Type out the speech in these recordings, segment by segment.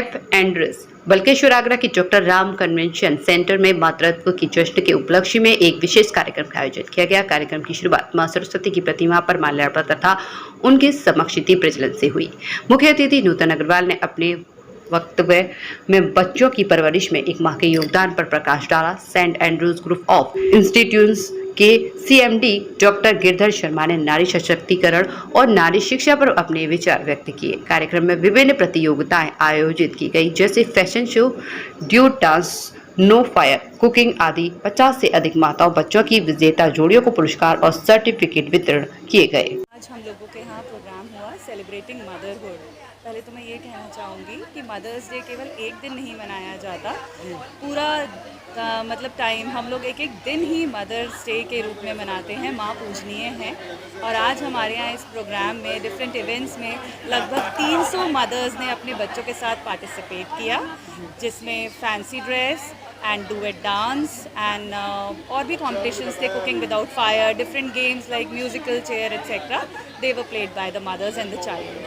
Safe एंड्रस Balkeshwar Agra की doctor Ram convention centre में मातृत्व की जश्न के उपलक्ष्य में एक विशेष कार्यक्रम का आयोजन किया गया। कार्यक्रम की शुरुआत मां सरस्वती की प्रतिमा पर माल्यार्पण तथा उनके समक्ष दीप प्रज्वलन से हुई। मुख्य अतिथि नूतन अग्रवाल ने अपने वक्तव्य में बच्चों की परवरिश में एक मां के योगदान पर प्रकाश डाला। Saint Andrews group of institutes के सीएमडी डॉक्टर गिरधर शर्मा ने नारी सशक्तिकरण और नारी शिक्षा पर अपने विचार व्यक्त किए। कार्यक्रम में विभिन्न प्रतियोगिताएं आयोजित की गई, जैसे fashion show, duet dance, no fire, cooking आदि। 50 से अधिक माताओं बच्चों की विजेता जोड़ियों को पुरस्कार और सर्टिफिकेट वितरण किए गए। आज हम लोगों के यहाँ प्रोग्राम हुआ सेलिब्रेटिंग मदरहुड। पहले तो मैं ये कहना चाहूँगी कि मदर्स डे केवल एक दिन नहीं मनाया जाता, पूरा मतलब टाइम हम लोग एक एक दिन ही मदर्स डे के रूप में मनाते हैं। माँ पूजनीय हैं और आज हमारे यहाँ इस प्रोग्राम में डिफरेंट इवेंट्स में लगभग 300 मदर्स ने अपने बच्चों के साथ पार्टिसिपेट किया, जिसमें fancy dress and duet dance and और भी competitions थे, cooking without fire, different games like musical chair etc. They were played by the mothers and the child.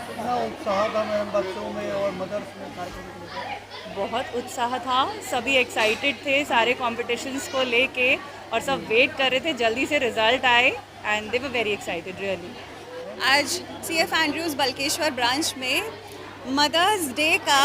कितना उत्साह था मैम बच्चों में और मदर्स में कार्यक्रम को लेकर? बहुत उत्साह था, सभी एक्साइटेड थे सारे कॉम्पिटिशन्स को लेके और सब वेट कर रहे थे जल्दी से रिजल्ट आए and they were very excited really. आज सीएफ एंड्रूज बल्केश्वर ब्रांच में मदर्स डे का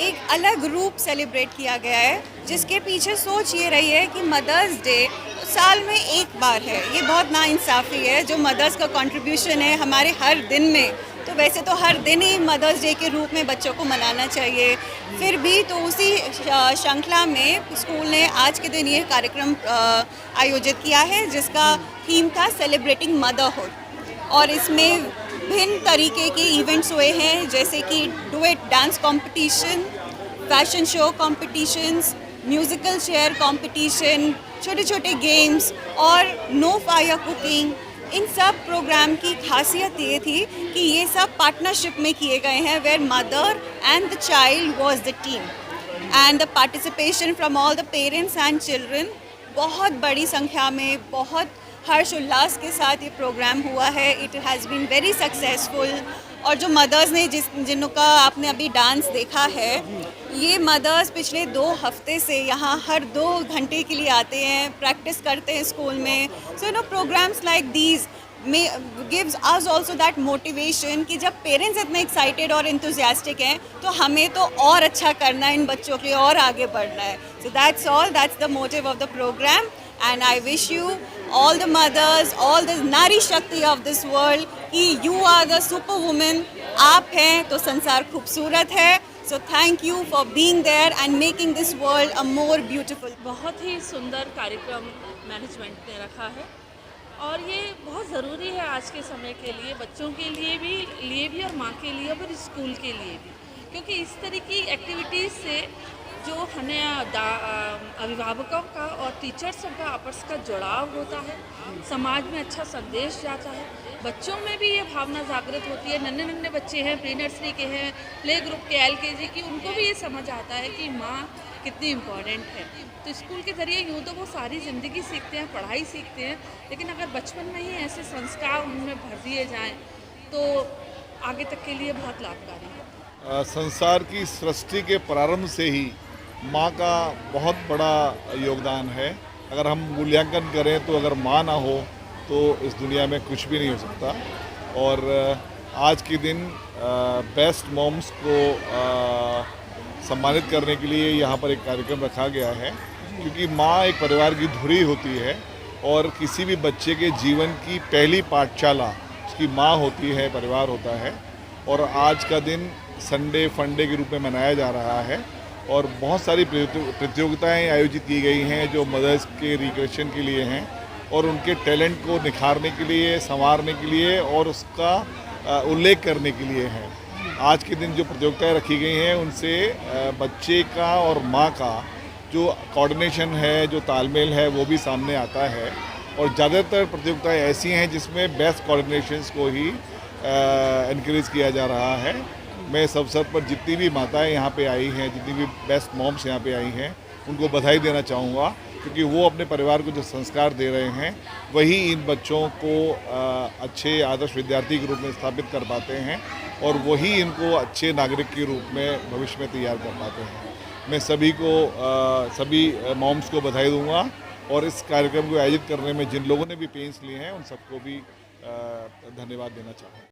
एक अलग रूप सेलिब्रेट किया गया है, जिसके पीछे सोच ये रही है कि मदर्स डे साल में एक बार है। ये बहुत नाइंसाफ़ी है जो मदर्स का कंट्रीब्यूशन है हमारे हर दिन में। तो वैसे तो हर दिन ही मदर्स डे के रूप में बच्चों को मनाना चाहिए, फिर भी तो उसी श्रृंखला में स्कूल ने आज के दिन ये कार्यक्रम आयोजित किया है, जिसका थीम था सेलिब्रेटिंग मदरहुड। और इसमें भिन्न तरीके के इवेंट्स हुए हैं, जैसे कि duet dance competition, fashion show competitions, musical chair competition, छोटे छोटे गेम्स और नो फायर कुकिंग। इन सब प्रोग्राम की खासियत ये थी कि ये सब पार्टनरशिप में किए गए हैं, where mother and the child was the team and the participation from all the parents and children. बहुत बड़ी संख्या में बहुत हर्ष उल्लास के साथ ये प्रोग्राम हुआ है। It has been very successful. और जो मदर्स ने जिनका आपने अभी डांस देखा है, ये मदर्स पिछले 2 हफ्ते से यहाँ हर 2 घंटे के लिए आते हैं, प्रैक्टिस करते हैं स्कूल में। So you know programmes like these gives us also that motivation कि जब पेरेंट्स इतने एक्साइटेड और इंथुजियास्टिक हैं तो हमें तो और अच्छा करना है, इन बच्चों के लिए और आगे बढ़ना है। So that's all, that's the motive of the programme and I wish you all the mothers, all the Nari Shakti of this world कि you are the superwoman। आप हैं तो संसार खूबसूरत है। So thank you for being there and making this world a more beautiful। बहुत ही सुंदर कार्यक्रम मैनेजमेंट ने रखा है और ये बहुत ज़रूरी है आज के समय के लिए, बच्चों के लिए भी और माँ के लिए और स्कूल के लिए भी, क्योंकि इस तरह की एक्टिविटीज़ से जो हमें अभिभावकों का और टीचर्सों का आपस का जुड़ाव होता है, समाज में अच्छा संदेश जाता है, बच्चों में भी ये भावना जागृत होती है। नन्हे नन्हे बच्चे हैं, प्री नर्सरी के हैं, प्ले ग्रुप के, LKG की, उनको भी ये समझ आता है कि माँ कितनी इम्पॉर्टेंट है। तो स्कूल के ज़रिए यूँ तो वो सारी ज़िंदगी सीखते हैं, पढ़ाई सीखते हैं, लेकिन अगर बचपन में ही ऐसे संस्कार उनमें भर दिए जाएँ तो आगे तक के लिए बहुत लाभकारी है। संसार की सृष्टि के प्रारंभ से ही माँ का बहुत बड़ा योगदान है। अगर हम मूल्यांकन करें तो अगर माँ ना हो तो इस दुनिया में कुछ भी नहीं हो सकता। और आज के दिन बेस्ट मॉम्स को सम्मानित करने के लिए यहाँ पर एक कार्यक्रम रखा गया है, क्योंकि माँ एक परिवार की धुरी होती है और किसी भी बच्चे के जीवन की पहली पाठशाला उसकी माँ होती है, परिवार होता है। और आज का दिन संडे फंडे के रूप में मनाया जा रहा है और बहुत सारी प्रतियोगिताएं आयोजित की गई हैं जो मदर्स के रिक्रिएशन के लिए हैं और उनके टैलेंट को निखारने के लिए, संवारने के लिए और उसका उल्लेख करने के लिए हैं। आज के दिन जो प्रतियोगिताएं रखी गई हैं उनसे बच्चे का और माँ का जो कोऑर्डिनेशन है, जो तालमेल है, वो भी सामने आता है। और ज़्यादातर प्रतियोगिताएं ऐसी हैं जिसमें बेस्ट कोऑर्डिनेशंस को ही इनक्रेज किया जा रहा है। मैं इस अवसर पर जितनी भी माताएं यहाँ पे आई हैं, जितनी भी बेस्ट मॉम्स यहाँ पे आई हैं, उनको बधाई देना चाहूँगा, क्योंकि वो अपने परिवार को जो संस्कार दे रहे हैं वही इन बच्चों को अच्छे आदर्श विद्यार्थी के रूप में स्थापित कर पाते हैं और वही इनको अच्छे नागरिक के रूप में भविष्य में तैयार कर पाते हैं। मैं सभी मॉम्स को बधाई दूंगा और इस कार्यक्रम को आयोजित करने में जिन लोगों ने भी पेंस लिए हैं उन सबको भी धन्यवाद देना चाहूँगा।